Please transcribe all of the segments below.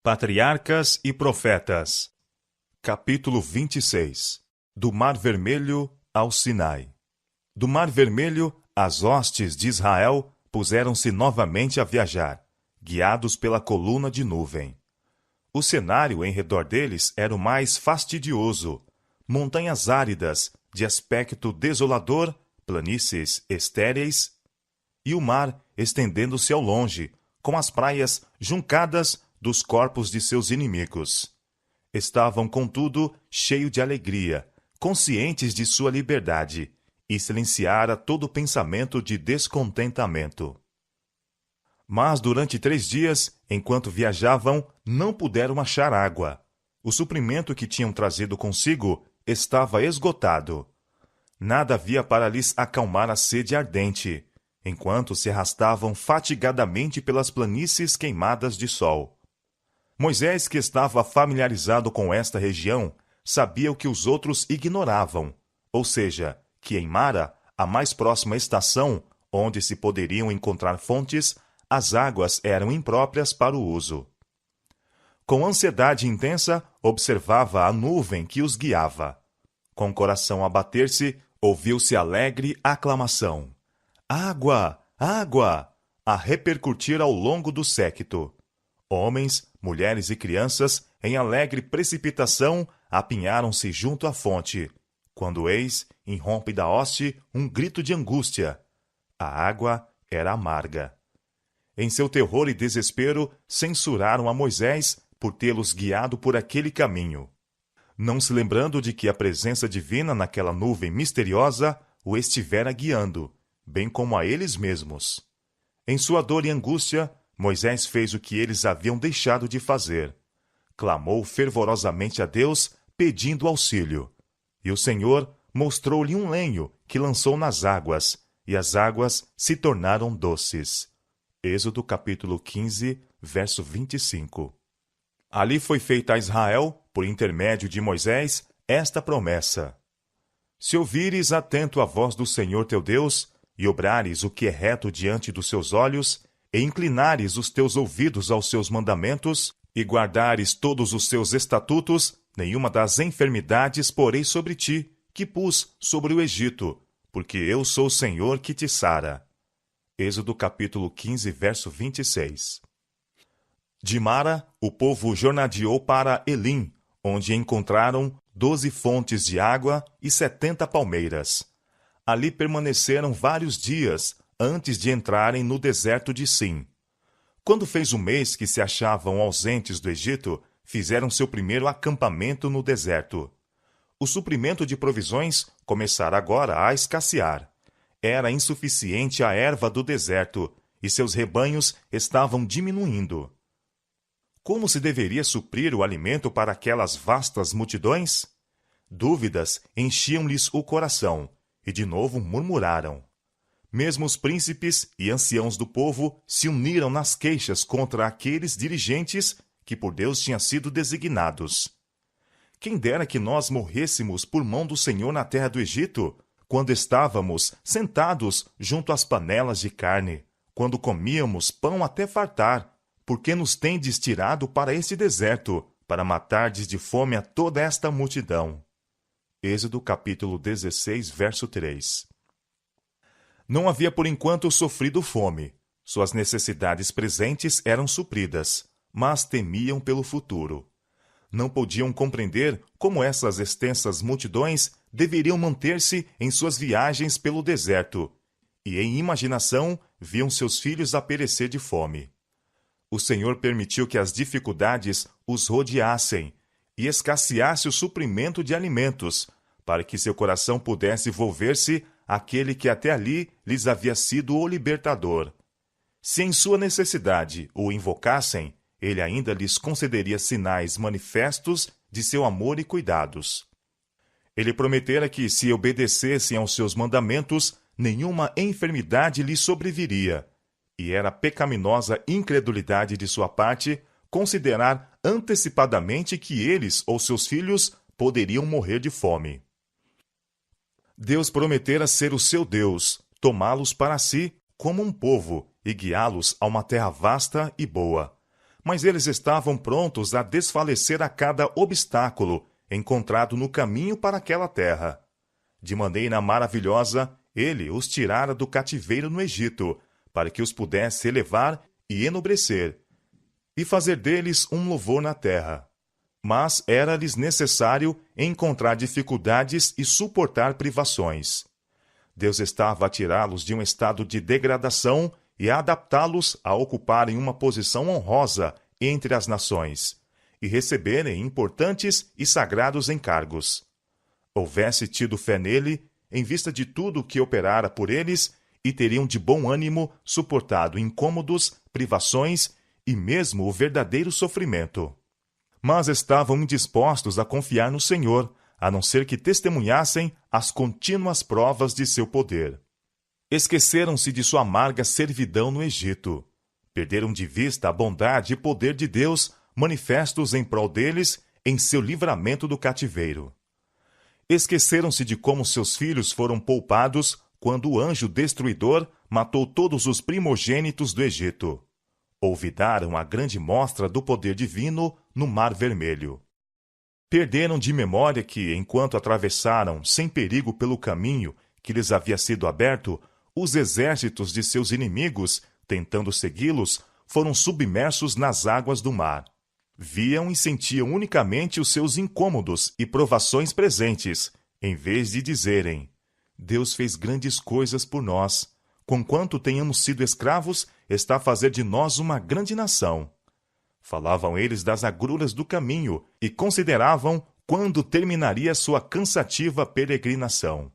Patriarcas e Profetas. Capítulo 26. Do Mar Vermelho ao Sinai. Do Mar Vermelho, as hostes de Israel puseram-se novamente a viajar, guiados pela coluna de nuvem. O cenário em redor deles era o mais fastidioso. Montanhas áridas, de aspecto desolador, planícies estéreis, e o mar estendendo-se ao longe, com as praias juncadas dos corpos de seus inimigos. Estavam, contudo, cheios de alegria, conscientes de sua liberdade, e silenciara todo pensamento de descontentamento. Mas durante 3 dias, enquanto viajavam, não puderam achar água. O suprimento que tinham trazido consigo estava esgotado. Nada havia para lhes acalmar a sede ardente, enquanto se arrastavam fatigadamente pelas planícies queimadas de sol. Moisés, que estava familiarizado com esta região, sabia o que os outros ignoravam, ou seja, que em Mara, a mais próxima estação, onde se poderiam encontrar fontes, as águas eram impróprias para o uso. Com ansiedade intensa, observava a nuvem que os guiava. Com o coração a bater-se, ouviu-se alegre aclamação. Água! Água! A repercutir ao longo do séquito. Homens, mulheres e crianças, em alegre precipitação, apinharam-se junto à fonte, quando eis, irrompe da hoste um grito de angústia. A água era amarga. Em seu terror e desespero, censuraram a Moisés por tê-los guiado por aquele caminho. Não se lembrando de que a presença divina naquela nuvem misteriosa o estivera guiando, bem como a eles mesmos. Em sua dor e angústia, Moisés fez o que eles haviam deixado de fazer. Clamou fervorosamente a Deus, pedindo auxílio. E o Senhor mostrou-lhe um lenho que lançou nas águas, e as águas se tornaram doces. Êxodo capítulo 15, verso 25. Ali foi feita a Israel, por intermédio de Moisés, esta promessa: Se ouvires atento a voz do Senhor teu Deus, e obrares o que é reto diante dos seus olhos, e inclinares os teus ouvidos aos seus mandamentos, e guardares todos os seus estatutos, nenhuma das enfermidades porei sobre ti, que pus sobre o Egito, porque eu sou o Senhor que te sara. Êxodo capítulo 15, verso 26. De Mara, o povo jornadeou para Elim, onde encontraram 12 fontes de água e 70 palmeiras. Ali permaneceram vários dias, antes de entrarem no deserto de Sim. Quando fez 1 mês que se achavam ausentes do Egito, fizeram seu primeiro acampamento no deserto. O suprimento de provisões começara agora a escassear. Era insuficiente a erva do deserto, e seus rebanhos estavam diminuindo. Como se deveria suprir o alimento para aquelas vastas multidões? Dúvidas enchiam-lhes o coração, e de novo murmuraram. Mesmo os príncipes e anciãos do povo se uniram nas queixas contra aqueles dirigentes que por Deus tinham sido designados. Quem dera que nós morrêssemos por mão do Senhor na terra do Egito, quando estávamos sentados junto às panelas de carne, quando comíamos pão até fartar, porque nos tendes tirado para este deserto, para matardes de fome a toda esta multidão. Êxodo capítulo 16, verso 3. Não havia por enquanto sofrido fome. Suas necessidades presentes eram supridas, mas temiam pelo futuro. Não podiam compreender como essas extensas multidões deveriam manter-se em suas viagens pelo deserto, e em imaginação viam seus filhos a perecer de fome. O Senhor permitiu que as dificuldades os rodeassem e escasseasse o suprimento de alimentos, para que seu coração pudesse volver-se àquele que até ali lhes havia sido o libertador. Se em sua necessidade o invocassem, ele ainda lhes concederia sinais manifestos de seu amor e cuidados. Ele prometera que, se obedecessem aos seus mandamentos, nenhuma enfermidade lhes sobreviria, e era pecaminosa incredulidade de sua parte considerar antecipadamente que eles ou seus filhos poderiam morrer de fome. Deus prometera ser o seu Deus, tomá-los para si como um povo e guiá-los a uma terra vasta e boa. mas eles estavam prontos a desfalecer a cada obstáculo encontrado no caminho para aquela terra. De maneira maravilhosa, ele os tirara do cativeiro no Egito, para que os pudesse elevar e enobrecer, e fazer deles um louvor na terra. Mas era-lhes necessário encontrar dificuldades e suportar privações. Deus estava a tirá-los de um estado de degradação e a adaptá-los a ocuparem uma posição honrosa entre as nações e receberem importantes e sagrados encargos. Houvesse tido fé nele, em vista de tudo o que operara por eles, e teriam de bom ânimo suportado incômodos, privações e mesmo o verdadeiro sofrimento. Mas estavam indispostos a confiar no Senhor, a não ser que testemunhassem as contínuas provas de seu poder. Esqueceram-se de sua amarga servidão no Egito. Perderam de vista a bondade e poder de Deus manifestos em prol deles em seu livramento do cativeiro. Esqueceram-se de como seus filhos foram poupados quando o anjo destruidor matou todos os primogênitos do Egito. Olvidaram a grande mostra do poder divino no Mar Vermelho. Perderam de memória que, enquanto atravessaram sem perigo pelo caminho que lhes havia sido aberto, os exércitos de seus inimigos, tentando segui-los, foram submersos nas águas do mar. Viam e sentiam unicamente os seus incômodos e provações presentes, em vez de dizerem: Deus fez grandes coisas por nós. Conquanto tenhamos sido escravos, está a fazer de nós uma grande nação. Falavam eles das agruras do caminho e consideravam quando terminaria sua cansativa peregrinação.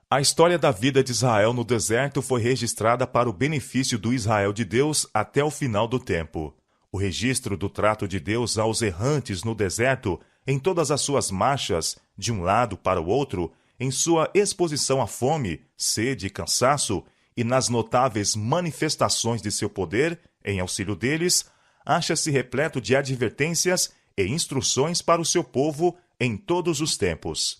A história da vida de Israel no deserto foi registrada para o benefício do Israel de Deus até o final do tempo. O registro do trato de Deus aos errantes no deserto, em todas as suas marchas, de um lado para o outro, em sua exposição à fome, sede e cansaço, e nas notáveis manifestações de seu poder, em auxílio deles, acha-se repleto de advertências e instruções para o seu povo em todos os tempos.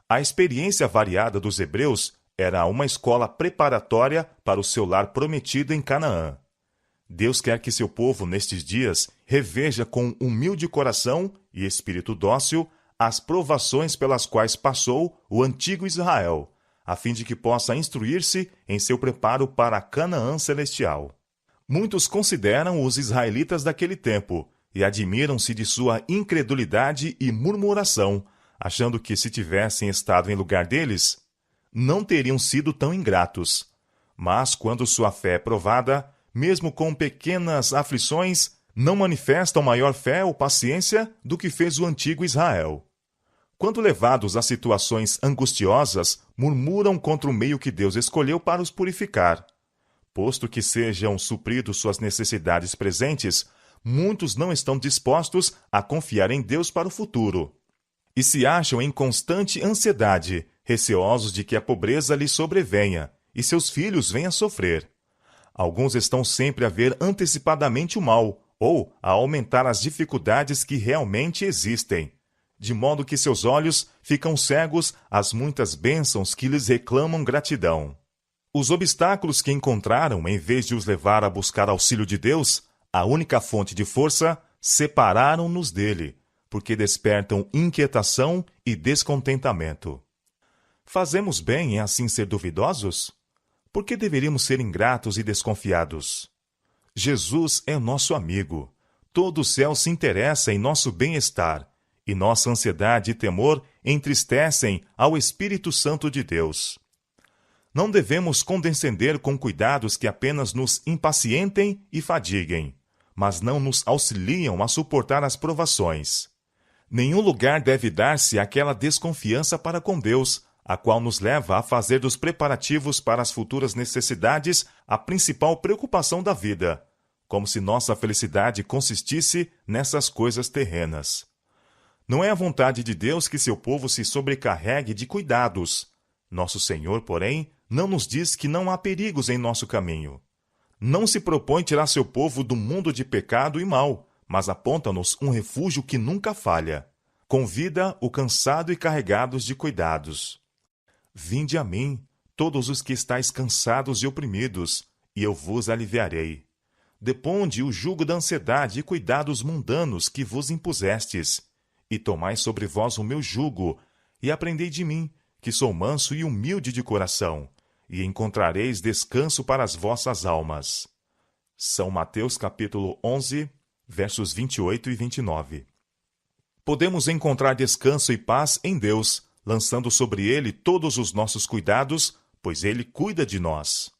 A experiência variada dos hebreus era uma escola preparatória para o seu lar prometido em Canaã. Deus quer que seu povo, nestes dias, reveja com humilde coração e espírito dócil as provações pelas quais passou o antigo Israel, a fim de que possa instruir-se em seu preparo para a Canaã celestial. Muitos consideram os israelitas daquele tempo e admiram-se de sua incredulidade e murmuração, achando que, se tivessem estado em lugar deles, não teriam sido tão ingratos. Mas, quando sua fé é provada, mesmo com pequenas aflições, não manifestam maior fé ou paciência do que fez o antigo Israel. Quando levados a situações angustiosas, murmuram contra o meio que Deus escolheu para os purificar. Posto que sejam supridos suas necessidades presentes, muitos não estão dispostos a confiar em Deus para o futuro. E se acham em constante ansiedade, receosos de que a pobreza lhes sobrevenha e seus filhos venham a sofrer. Alguns estão sempre a ver antecipadamente o mal, ou a aumentar as dificuldades que realmente existem, de modo que seus olhos ficam cegos às muitas bênçãos que lhes reclamam gratidão. Os obstáculos que encontraram, em vez de os levar a buscar auxílio de Deus, a única fonte de força, separaram-nos dele, porque despertam inquietação e descontentamento. Fazemos bem em assim ser duvidosos? Por que deveríamos ser ingratos e desconfiados? Jesus é nosso amigo. Todo o céu se interessa em nosso bem-estar, e nossa ansiedade e temor entristecem ao Espírito Santo de Deus. Não devemos condescender com cuidados que apenas nos impacientem e fadiguem, mas não nos auxiliam a suportar as provações. Nenhum lugar deve dar-se àquela desconfiança para com Deus, a qual nos leva a fazer dos preparativos para as futuras necessidades a principal preocupação da vida, como se nossa felicidade consistisse nessas coisas terrenas. Não é a vontade de Deus que seu povo se sobrecarregue de cuidados. Nosso Senhor, porém, não nos diz que não há perigos em nosso caminho. Não se propõe tirar seu povo do mundo de pecado e mal, mas aponta-nos um refúgio que nunca falha. Convida o cansado e carregados de cuidados. Vinde a mim, todos os que estáis cansados e oprimidos, e eu vos aliviarei. deponde o jugo da ansiedade e cuidados mundanos que vos impusestes, e tomai sobre vós o meu jugo, e aprendei de mim, que sou manso e humilde de coração, e encontrareis descanso para as vossas almas. São Mateus capítulo 11, versos 28 e 29. Podemos encontrar descanso e paz em Deus, lançando sobre Ele todos os nossos cuidados, pois Ele cuida de nós.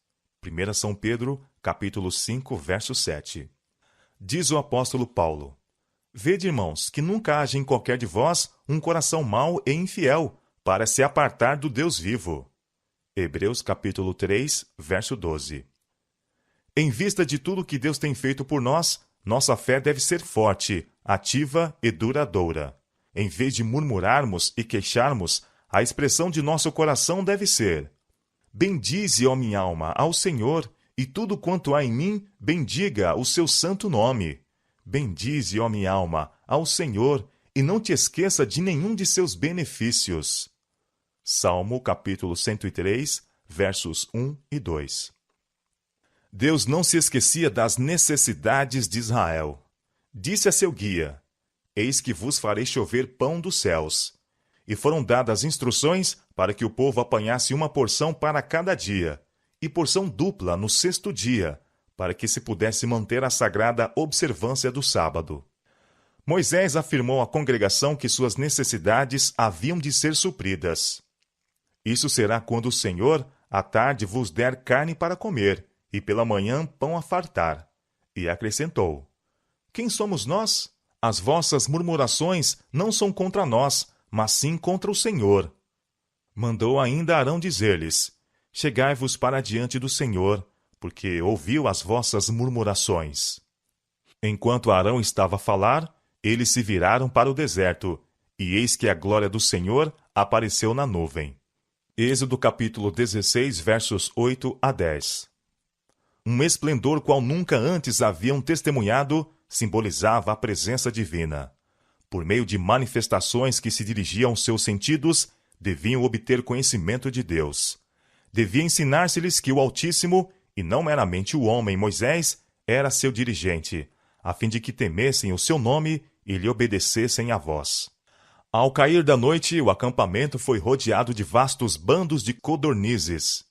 1 São Pedro, capítulo 5, verso 7. Diz o apóstolo Paulo: Vede, irmãos, que nunca haja em qualquer de vós um coração mau e infiel, para se apartar do Deus vivo. Hebreus capítulo 3, verso 12. Em vista de tudo que Deus tem feito por nós, nossa fé deve ser forte, ativa e duradoura. Em vez de murmurarmos e queixarmos, a expressão de nosso coração deve ser: Bendize, ó minha alma, ao Senhor, e tudo quanto há em mim, bendiga o seu santo nome. Bendize, ó minha alma, ao Senhor, e não te esqueça de nenhum de seus benefícios. Salmo capítulo 103, versos 1 e 2. Deus não se esquecia das necessidades de Israel. Disse a seu guia: Eis que vos farei chover pão dos céus. E foram dadas instruções para que o povo apanhasse uma porção para cada dia, e porção dupla no sexto dia, para que se pudesse manter a sagrada observância do sábado. Moisés afirmou à congregação que suas necessidades haviam de ser supridas. Isso será quando o Senhor, à tarde, vos der carne para comer, e pela manhã pão a fartar. E acrescentou: Quem somos nós? As vossas murmurações não são contra nós, mas sim contra o Senhor. Mandou ainda Arão dizer-lhes: Chegai-vos para diante do Senhor, porque ouviu as vossas murmurações. Enquanto Arão estava a falar, eles se viraram para o deserto, e eis que a glória do Senhor apareceu na nuvem. Êxodo capítulo 16, versos 8 a 10. Um esplendor qual nunca antes haviam testemunhado simbolizava a presença divina. Por meio de manifestações que se dirigiam aos seus sentidos, deviam obter conhecimento de Deus. Devia ensinar-se-lhes que o Altíssimo, e não meramente o homem Moisés, era seu dirigente, a fim de que temessem o seu nome e lhe obedecessem à voz. Ao cair da noite, o acampamento foi rodeado de vastos bandos de codornizes,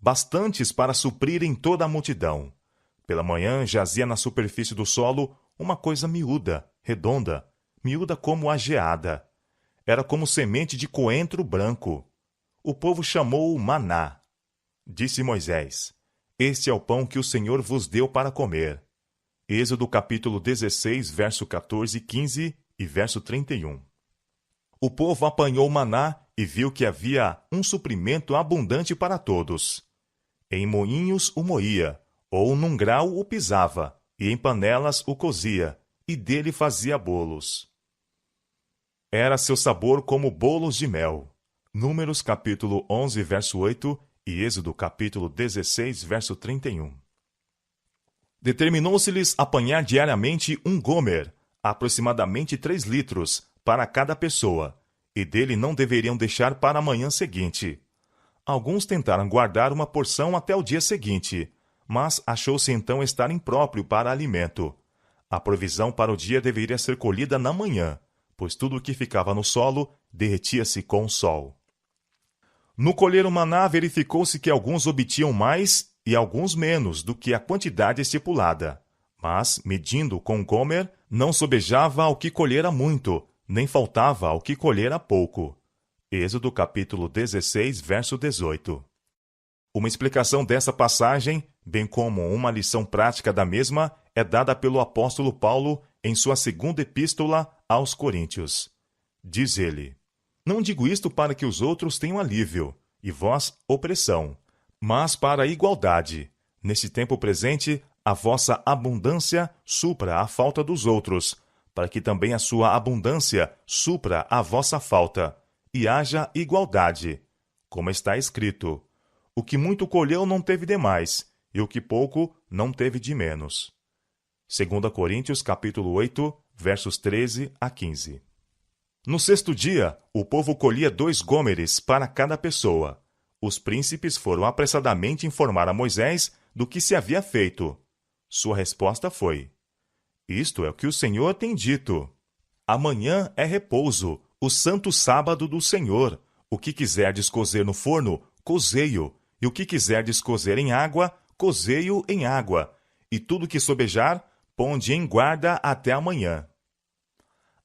bastantes para suprirem toda a multidão. Pela manhã jazia na superfície do solo uma coisa miúda, redonda, miúda como a geada. Era como semente de coentro branco. O povo chamou-o maná. Disse Moisés: Este é o pão que o Senhor vos deu para comer. Êxodo capítulo 16, verso 14 e 15 e verso 31. O povo apanhou o maná e viu que havia um suprimento abundante para todos. Em moinhos o moía, ou num grau o pisava, e em panelas o cozia, e dele fazia bolos. Era seu sabor como bolos de mel. Números capítulo 11, verso 8 e Êxodo capítulo 16, verso 31. Determinou-se-lhes apanhar diariamente um gomer, aproximadamente 3 litros, para cada pessoa, e dele não deveriam deixar para a manhã seguinte. Alguns tentaram guardar uma porção até o dia seguinte, mas achou-se então estar impróprio para alimento. A provisão para o dia deveria ser colhida na manhã, pois tudo o que ficava no solo derretia-se com o sol. No colher o maná, verificou-se que alguns obtinham mais e alguns menos do que a quantidade estipulada. Mas, medindo com gomer, não sobejava ao que colhera muito, nem faltava ao que colhera pouco. Êxodo capítulo 16, verso 18. Uma explicação dessa passagem, bem como uma lição prática da mesma, é dada pelo apóstolo Paulo em sua segunda epístola aos Coríntios. Diz ele: Não digo isto para que os outros tenham alívio, e vós opressão, mas para a igualdade. Neste tempo presente, a vossa abundância supra a falta dos outros, para que também a sua abundância supra a vossa falta, e haja igualdade. Como está escrito: O que muito colheu não teve demais, e o que pouco não teve de menos. 2 Coríntios capítulo 8, versos 13 a 15. No sexto dia, o povo colhia 2 gômeres para cada pessoa. Os príncipes foram apressadamente informar a Moisés do que se havia feito. Sua resposta foi: isto é o que o Senhor tem dito. Amanhã é repouso, o santo sábado do Senhor. O que quiserdes cozer no forno, cozei-o, e o que quiserdes cozer em água, cozei-o em água, e tudo que sobejar, ponde em guarda até amanhã.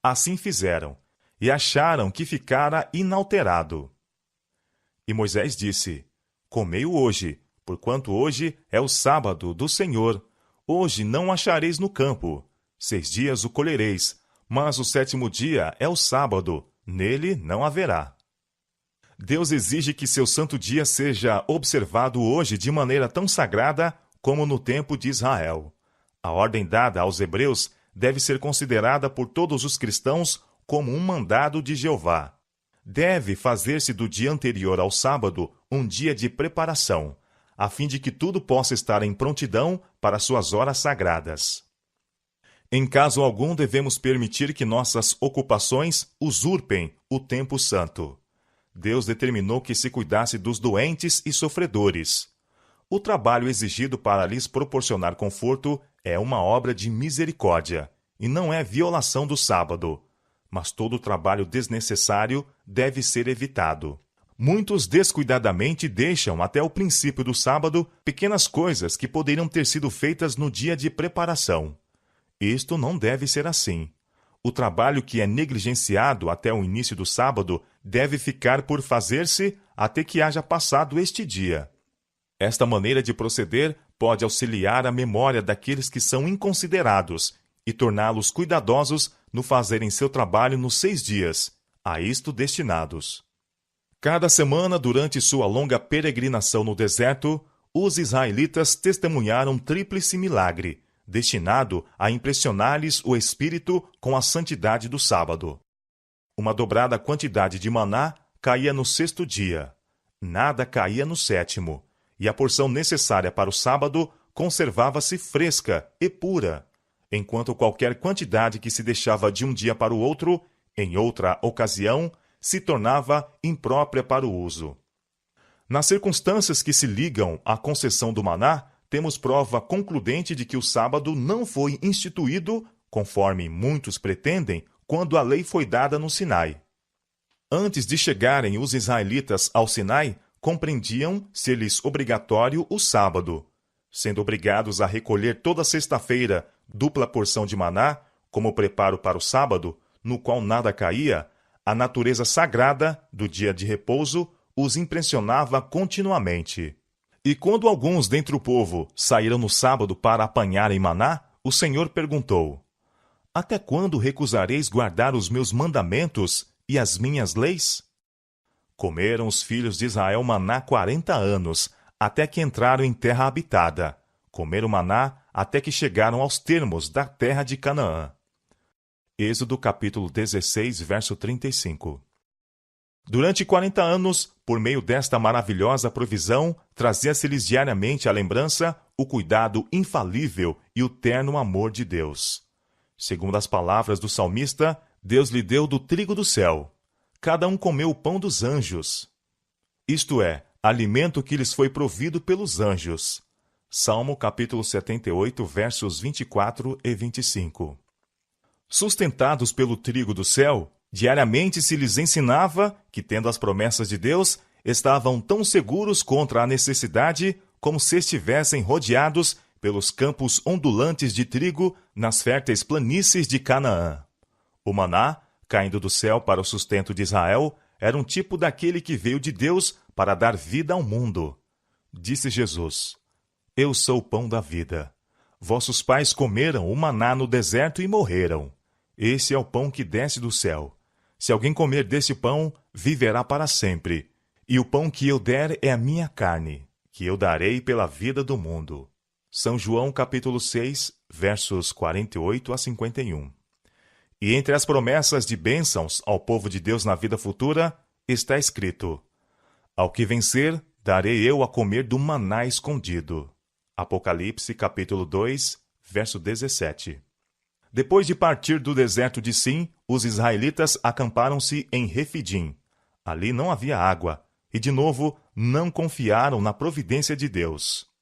Assim fizeram, e acharam que ficara inalterado. E Moisés disse: comei-o hoje, porquanto hoje é o sábado do Senhor. Hoje não achareis no campo. 6 dias o colhereis, mas o 7º dia é o sábado, nele não haverá. Deus exige que seu santo dia seja observado hoje de maneira tão sagrada como no tempo de Israel. A ordem dada aos hebreus deve ser considerada por todos os cristãos como um mandado de Jeová. Deve fazer-se do dia anterior ao sábado um dia de preparação, a fim de que tudo possa estar em prontidão para suas horas sagradas. Em caso algum, devemos permitir que nossas ocupações usurpem o tempo santo. Deus determinou que se cuidasse dos doentes e sofredores. O trabalho exigido para lhes proporcionar conforto é uma obra de misericórdia, e não é violação do sábado. Mas todo trabalho desnecessário deve ser evitado. Muitos descuidadamente deixam até o princípio do sábado pequenas coisas que poderiam ter sido feitas no dia de preparação. Isto não deve ser assim. O trabalho que é negligenciado até o início do sábado deve ficar por fazer-se até que haja passado este dia. Esta maneira de proceder pode auxiliar a memória daqueles que são inconsiderados e torná-los cuidadosos no fazerem seu trabalho nos 6 dias, a isto destinados. Cada semana, durante sua longa peregrinação no deserto, os israelitas testemunharam tríplice milagre, destinado a impressionar-lhes o espírito com a santidade do sábado. Uma dobrada quantidade de maná caía no 6º dia, nada caía no 7º, e a porção necessária para o sábado conservava-se fresca e pura, enquanto qualquer quantidade que se deixava de um dia para o outro, em outra ocasião, se tornava imprópria para o uso. Nas circunstâncias que se ligam à concessão do maná, temos prova concludente de que o sábado não foi instituído, conforme muitos pretendem, quando a lei foi dada no Sinai. Antes de chegarem os israelitas ao Sinai, compreendiam ser-lhes obrigatório o sábado. Sendo obrigados a recolher toda sexta-feira dupla porção de maná, como preparo para o sábado, no qual nada caía, a natureza sagrada do dia de repouso os impressionava continuamente. E quando alguns dentre o povo saíram no sábado para apanharem maná, o Senhor perguntou: até quando recusareis guardar os meus mandamentos e as minhas leis? Comeram os filhos de Israel maná 40 anos, até que entraram em terra habitada. Comeram maná até que chegaram aos termos da terra de Canaã. Êxodo capítulo 16, verso 35. Durante 40 anos, por meio desta maravilhosa provisão, trazia-se-lhes diariamente à lembrança o cuidado infalível e o terno amor de Deus. Segundo as palavras do salmista, Deus lhe deu do trigo do céu. Cada um comeu o pão dos anjos. Isto é, alimento que lhes foi provido pelos anjos. Salmo capítulo 78, versos 24 e 25. Sustentados pelo trigo do céu, diariamente se lhes ensinava que, tendo as promessas de Deus, estavam tão seguros contra a necessidade como se estivessem rodeados pelos campos ondulantes de trigo nas férteis planícies de Canaã. O maná, caindo do céu para o sustento de Israel, era um tipo daquele que veio de Deus para dar vida ao mundo. Disse Jesus: Eu sou o pão da vida. Vossos pais comeram o maná no deserto e morreram. Esse é o pão que desce do céu. Se alguém comer desse pão, viverá para sempre. E o pão que eu der é a minha carne, que eu darei pela vida do mundo. São João capítulo 6, versos 48 a 51. E entre as promessas de bênçãos ao povo de Deus na vida futura, está escrito: Ao que vencer, darei eu a comer do maná escondido. Apocalipse capítulo 2, verso 17. Depois de partir do deserto de Sim, os israelitas acamparam-se em Refidim. Ali não havia água, e de novo não confiaram na providência de Deus.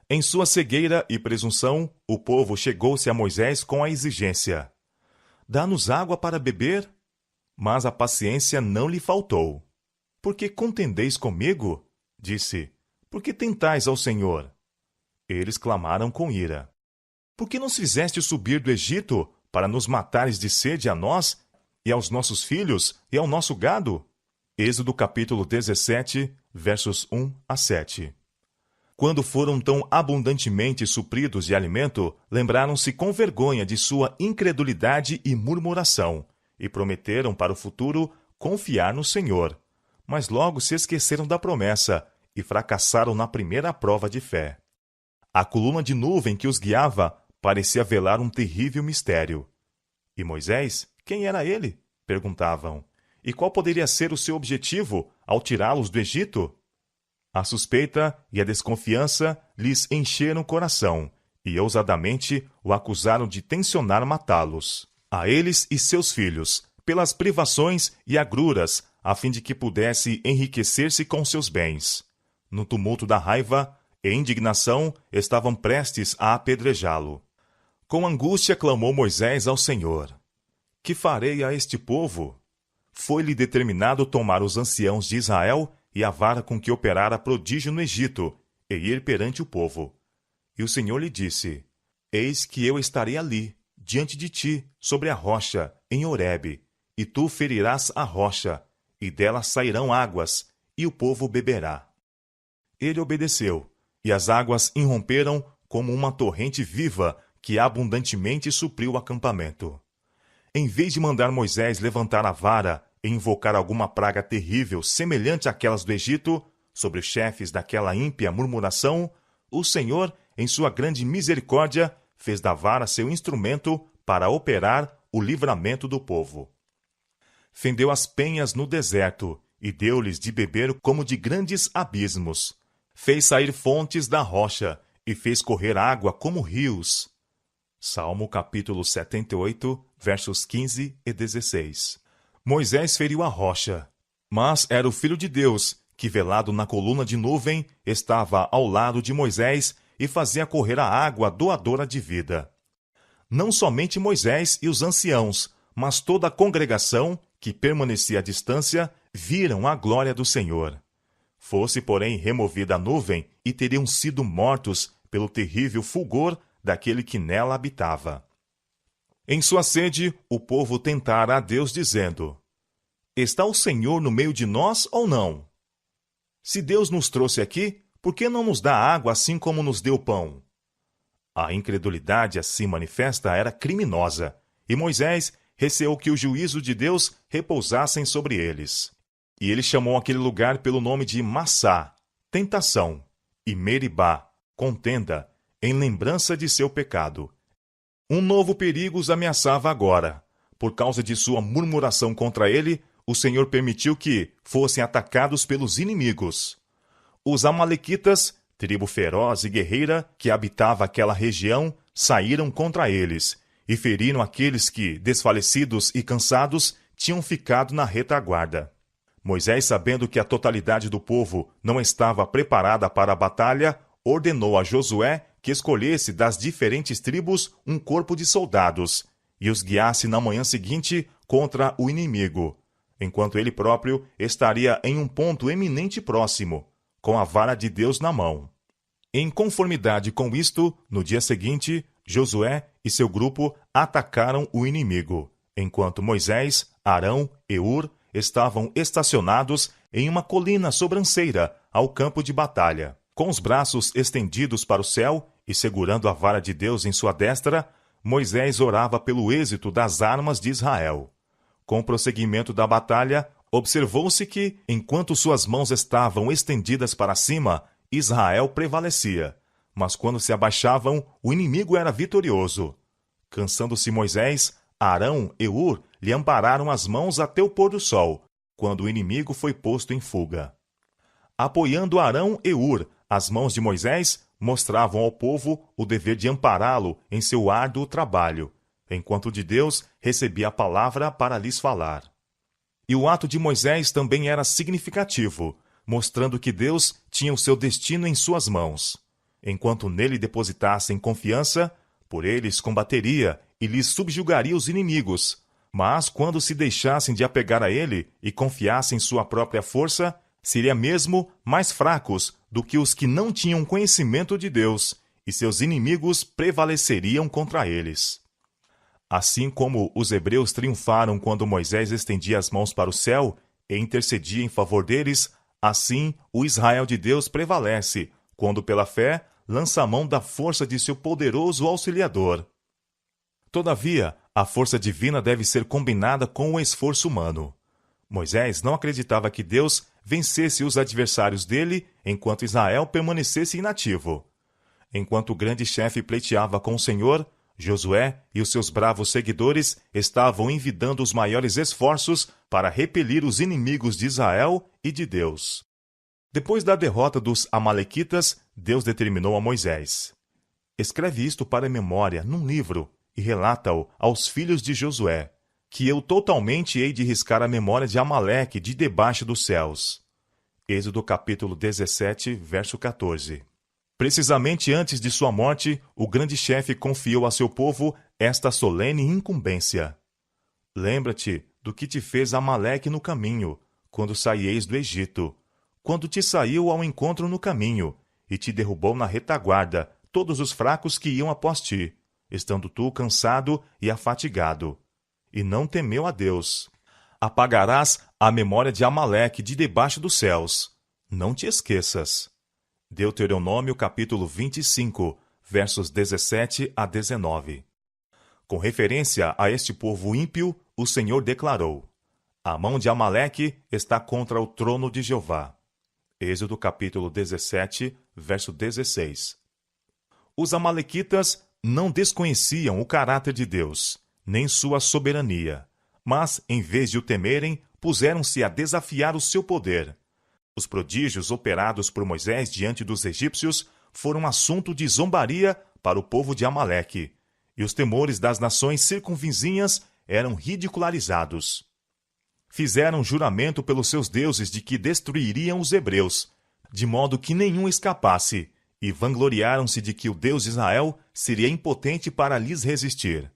Em sua cegueira e presunção, o povo chegou-se a Moisés com a exigência: dá-nos água para beber? Mas a paciência não lhe faltou. Por que contendeis comigo? Disse. Por que tentais ao Senhor? Eles clamaram com ira: por que nos fizeste subir do Egito para nos matares de sede a nós, e aos nossos filhos, e ao nosso gado? Êxodo capítulo 17, versos 1 a 7. Quando foram tão abundantemente supridos de alimento, lembraram-se com vergonha de sua incredulidade e murmuração, e prometeram para o futuro confiar no Senhor. Mas logo se esqueceram da promessa e fracassaram na primeira prova de fé. A coluna de nuvem que os guiava parecia velar um terrível mistério. E Moisés, quem era ele? Perguntavam. E qual poderia ser o seu objetivo ao tirá-los do Egito? A suspeita e a desconfiança lhes encheram o coração, e ousadamente o acusaram de tensionar matá-los, a eles e seus filhos, pelas privações e agruras, a fim de que pudesse enriquecer-se com seus bens. No tumulto da raiva e indignação, estavam prestes a apedrejá-lo. Com angústia clamou Moisés ao Senhor: que farei a este povo? Foi-lhe determinado tomar os anciãos de Israel e a vara com que operara prodígio no Egito, e ir perante o povo. E o Senhor lhe disse: eis que eu estarei ali, diante de ti, sobre a rocha, em Horebe, e tu ferirás a rocha, e dela sairão águas, e o povo beberá. Ele obedeceu, e as águas irromperam como uma torrente viva que abundantemente supriu o acampamento. Em vez de mandar Moisés levantar a vara e invocar alguma praga terrível semelhante àquelas do Egito, sobre os chefes daquela ímpia murmuração, o Senhor, em sua grande misericórdia, fez da vara seu instrumento para operar o livramento do povo. Fendeu as penhas no deserto e deu-lhes de beber como de grandes abismos. Fez sair fontes da rocha e fez correr água como rios. Salmo capítulo 78, versos 15 e 16. Moisés feriu a rocha, mas era o Filho de Deus, que velado na coluna de nuvem, estava ao lado de Moisés e fazia correr a água doadora de vida. Não somente Moisés e os anciãos, mas toda a congregação, que permanecia à distância, viram a glória do Senhor. Fosse, porém, removida a nuvem, e teriam sido mortos pelo terrível fulgor daquele que nela habitava. Em sua sede, o povo tentara a Deus, dizendo: está o Senhor no meio de nós ou não? Se Deus nos trouxe aqui, por que não nos dá água assim como nos deu pão? A incredulidade assim manifesta era criminosa, e Moisés receou que o juízo de Deus repousasse sobre eles. E ele chamou aquele lugar pelo nome de Massá, tentação, e Meribá, contenda, em lembrança de seu pecado. Um novo perigo os ameaçava agora. Por causa de sua murmuração contra ele, o Senhor permitiu que fossem atacados pelos inimigos. Os amalequitas, tribo feroz e guerreira que habitava aquela região, saíram contra eles e feriram aqueles que, desfalecidos e cansados, tinham ficado na retaguarda. Moisés, sabendo que a totalidade do povo não estava preparada para a batalha, ordenou a Josué que escolhesse das diferentes tribos um corpo de soldados e os guiasse na manhã seguinte contra o inimigo, enquanto ele próprio estaria em um ponto eminente próximo, com a vara de Deus na mão. Em conformidade com isto, no dia seguinte, Josué e seu grupo atacaram o inimigo, enquanto Moisés, Arão e Hur estavam estacionados em uma colina sobranceira ao campo de batalha. Com os braços estendidos para o céu e segurando a vara de Deus em sua destra, Moisés orava pelo êxito das armas de Israel. Com o prosseguimento da batalha, observou-se que, enquanto suas mãos estavam estendidas para cima, Israel prevalecia, mas quando se abaixavam, o inimigo era vitorioso. Cansando-se Moisés, Arão e Hur lhe ampararam as mãos até o pôr do sol, quando o inimigo foi posto em fuga. Apoiando Arão e Hur, as mãos de Moisés mostravam ao povo o dever de ampará-lo em seu árduo trabalho, enquanto de Deus recebia a palavra para lhes falar. E o ato de Moisés também era significativo, mostrando que Deus tinha o seu destino em suas mãos. Enquanto nele depositassem confiança, por eles combateria e lhes subjugaria os inimigos. Mas quando se deixassem de apegar a ele e confiassem em sua própria força, seria mesmo mais fracos do que os que não tinham conhecimento de Deus, e seus inimigos prevaleceriam contra eles. Assim como os hebreus triunfaram quando Moisés estendia as mãos para o céu e intercedia em favor deles, assim o Israel de Deus prevalece, quando pela fé lança a mão da força de seu poderoso auxiliador. Todavia, a força divina deve ser combinada com o esforço humano. Moisés não acreditava que Deus vencesse os adversários dele enquanto Israel permanecesse inativo. Enquanto o grande chefe pleiteava com o Senhor, Josué e os seus bravos seguidores estavam envidando os maiores esforços para repelir os inimigos de Israel e de Deus. Depois da derrota dos amalequitas, Deus determinou a Moisés: escreve isto para a memória num livro e relata-o aos filhos de Josué, que eu totalmente hei de riscar a memória de Amaleque de debaixo dos céus. Êxodo capítulo 17, verso 14. Precisamente antes de sua morte, o grande chefe confiou a seu povo esta solene incumbência: lembra-te do que te fez Amaleque no caminho, quando saíeis do Egito, quando te saiu ao encontro no caminho, e te derrubou na retaguarda todos os fracos que iam após ti, estando tu cansado e afatigado. E não temeu a Deus. Apagarás a memória de Amaleque de debaixo dos céus. Não te esqueças. Deuteronômio capítulo 25, versos 17 a 19. Com referência a este povo ímpio, o Senhor declarou: a mão de Amaleque está contra o trono de Jeová. Êxodo capítulo 17, verso 16. Os amalequitas não desconheciam o caráter de Deus, nem sua soberania, mas, em vez de o temerem, puseram-se a desafiar o seu poder. Os prodígios operados por Moisés diante dos egípcios foram assunto de zombaria para o povo de Amaleque, e os temores das nações circunvizinhas eram ridicularizados. Fizeram juramento pelos seus deuses de que destruiriam os hebreus, de modo que nenhum escapasse, e vangloriaram-se de que o Deus de Israel seria impotente para lhes resistir.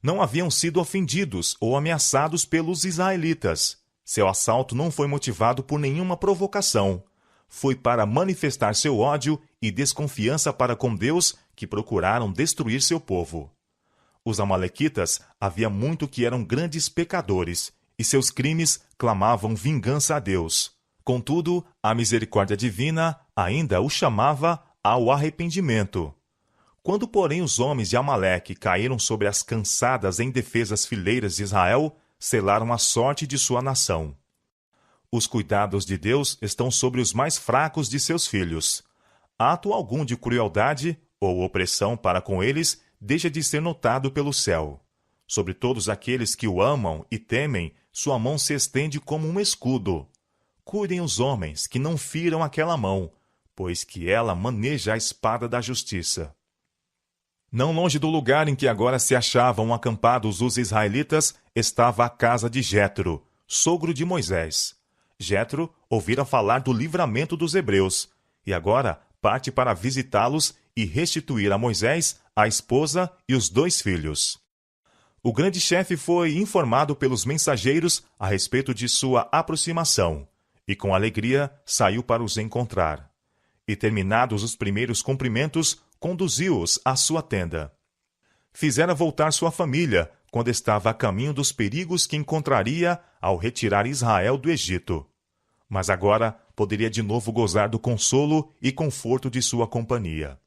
Não haviam sido ofendidos ou ameaçados pelos israelitas. Seu assalto não foi motivado por nenhuma provocação. Foi para manifestar seu ódio e desconfiança para com Deus que procuraram destruir seu povo. Os amalequitas havia muito que eram grandes pecadores, e seus crimes clamavam vingança a Deus. Contudo, a misericórdia divina ainda o chamava ao arrependimento. Quando, porém, os homens de Amaleque caíram sobre as cansadas e indefesas fileiras de Israel, selaram a sorte de sua nação. Os cuidados de Deus estão sobre os mais fracos de seus filhos. Ato algum de crueldade ou opressão para com eles deixa de ser notado pelo céu. Sobre todos aqueles que o amam e temem, sua mão se estende como um escudo. Cuidem os homens que não firam aquela mão, pois que ela maneja a espada da justiça. Não longe do lugar em que agora se achavam acampados os israelitas, estava a casa de Jetro, sogro de Moisés. Jetro ouvira falar do livramento dos hebreus, e agora parte para visitá-los e restituir a Moisés a esposa e os 2 filhos. O grande chefe foi informado pelos mensageiros a respeito de sua aproximação, e com alegria saiu para os encontrar. E terminados os primeiros cumprimentos, conduziu-os à sua tenda. Fizera voltar sua família, quando estava a caminho dos perigos que encontraria ao retirar Israel do Egito. Mas agora poderia de novo gozar do consolo e conforto de sua companhia.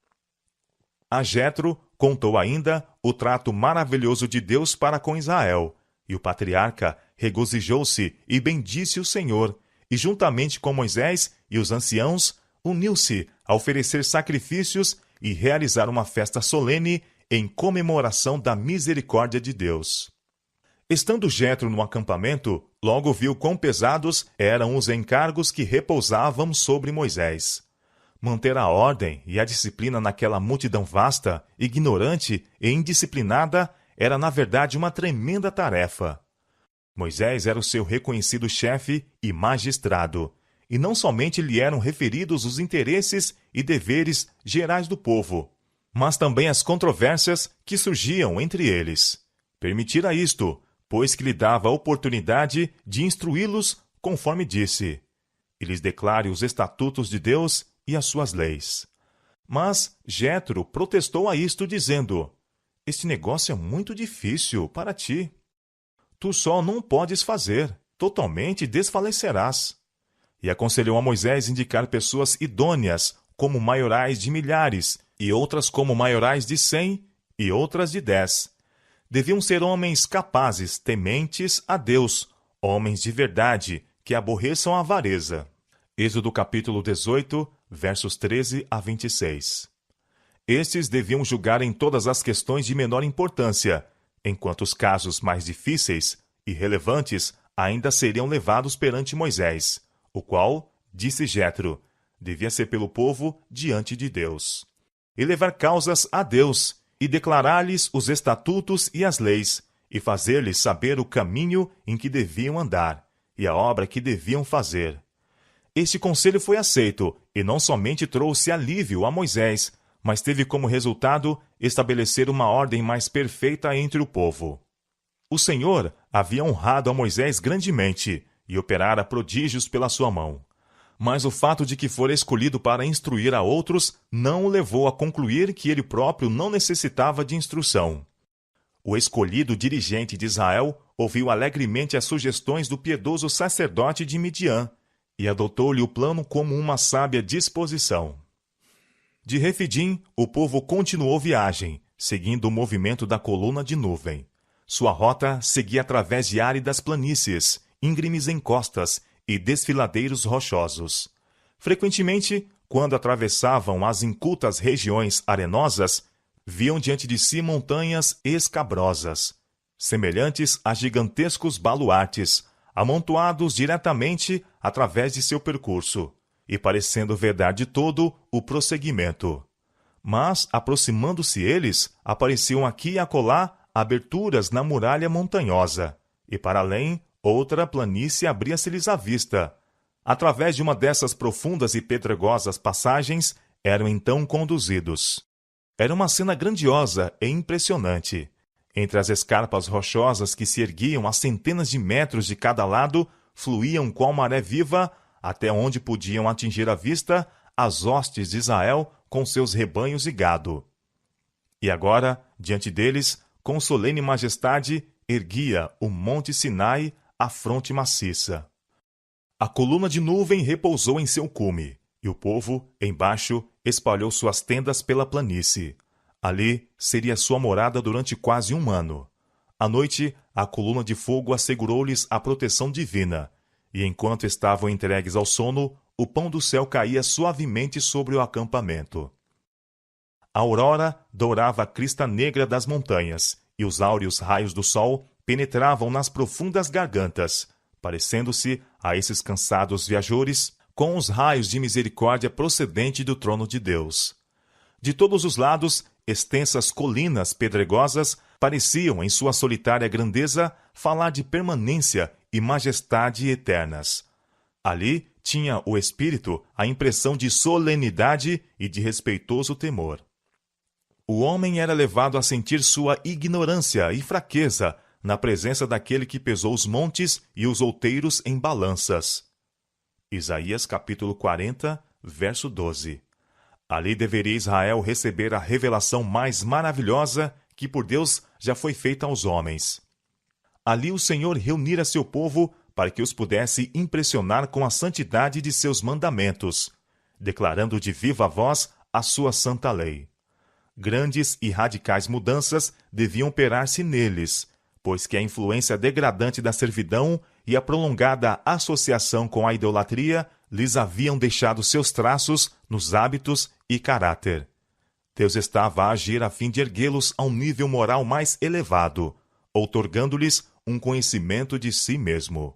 A Jetro contou ainda o trato maravilhoso de Deus para com Israel, e o patriarca regozijou-se e bendisse o Senhor, e juntamente com Moisés e os anciãos, uniu-se a oferecer sacrifícios e realizar uma festa solene em comemoração da misericórdia de Deus. Estando Jetro no acampamento, logo viu quão pesados eram os encargos que repousavam sobre Moisés. Manter a ordem e a disciplina naquela multidão vasta, ignorante e indisciplinada, era na verdade uma tremenda tarefa. Moisés era o seu reconhecido chefe e magistrado, e não somente lhe eram referidos os interesses e deveres gerais do povo, mas também as controvérsias que surgiam entre eles. Permitira isto, pois que lhe dava a oportunidade de instruí-los, conforme disse, e lhes declare os estatutos de Deus e as suas leis. Mas Jétro protestou a isto, dizendo: este negócio é muito difícil para ti. Tu só não podes fazer, totalmente desfalecerás. E aconselhou a Moisés indicar pessoas idôneas, como maiorais de milhares, e outras como maiorais de 100, e outras de 10. Deviam ser homens capazes, tementes a Deus, homens de verdade, que aborreçam a avareza. Êxodo capítulo 18, versos 13 a 26. Estes deviam julgar em todas as questões de menor importância, enquanto os casos mais difíceis e relevantes ainda seriam levados perante Moisés, o qual, disse Jétro, devia ser pelo povo diante de Deus, e levar causas a Deus, e declarar-lhes os estatutos e as leis, e fazer-lhes saber o caminho em que deviam andar, e a obra que deviam fazer. Este conselho foi aceito, e não somente trouxe alívio a Moisés, mas teve como resultado estabelecer uma ordem mais perfeita entre o povo. O Senhor havia honrado a Moisés grandemente, e operara prodígios pela sua mão. Mas o fato de que fora escolhido para instruir a outros não o levou a concluir que ele próprio não necessitava de instrução. O escolhido dirigente de Israel ouviu alegremente as sugestões do piedoso sacerdote de Midian e adotou-lhe o plano como uma sábia disposição. De Refidim, o povo continuou viagem, seguindo o movimento da coluna de nuvem. Sua rota seguia através de áridas planícies, íngremes encostas e desfiladeiros rochosos. Frequentemente, quando atravessavam as incultas regiões arenosas, viam diante de si montanhas escabrosas, semelhantes a gigantescos baluartes, amontoados diretamente através de seu percurso, e parecendo vedar de todo o prosseguimento. Mas, aproximando-se eles, apareciam aqui e acolá aberturas na muralha montanhosa, e para além, outra planície abria-se-lhes à vista. Através de uma dessas profundas e pedregosas passagens, eram então conduzidos. Era uma cena grandiosa e impressionante. Entre as escarpas rochosas que se erguiam a centenas de metros de cada lado, fluíam qual maré viva, até onde podiam atingir a vista as hostes de Israel com seus rebanhos e gado. E agora, diante deles, com solene majestade, erguia o Monte Sinai, a fronte maciça. A coluna de nuvem repousou em seu cume, e o povo, embaixo, espalhou suas tendas pela planície. Ali seria sua morada durante quase 1 ano. À noite, a coluna de fogo assegurou-lhes a proteção divina, e enquanto estavam entregues ao sono, o pão do céu caía suavemente sobre o acampamento. A aurora dourava a crista negra das montanhas, e os áureos raios do sol penetravam nas profundas gargantas, parecendo-se a esses cansados viajores com os raios de misericórdia procedente do trono de Deus. De todos os lados, extensas colinas pedregosas pareciam, em sua solitária grandeza, falar de permanência e majestade eternas. Ali tinha o espírito a impressão de solenidade e de respeitoso temor. O homem era levado a sentir sua ignorância e fraqueza na presença daquele que pesou os montes e os outeiros em balanças. Isaías capítulo 40, verso 12. Ali deveria Israel receber a revelação mais maravilhosa que por Deus já foi feita aos homens. Ali o Senhor reunira seu povo para que os pudesse impressionar com a santidade de seus mandamentos, declarando de viva voz a sua santa lei. Grandes e radicais mudanças deviam operar-se neles, pois que a influência degradante da servidão e a prolongada associação com a idolatria lhes haviam deixado seus traços nos hábitos e caráter. Deus estava a agir a fim de erguê-los a um nível moral mais elevado, outorgando-lhes um conhecimento de si mesmo.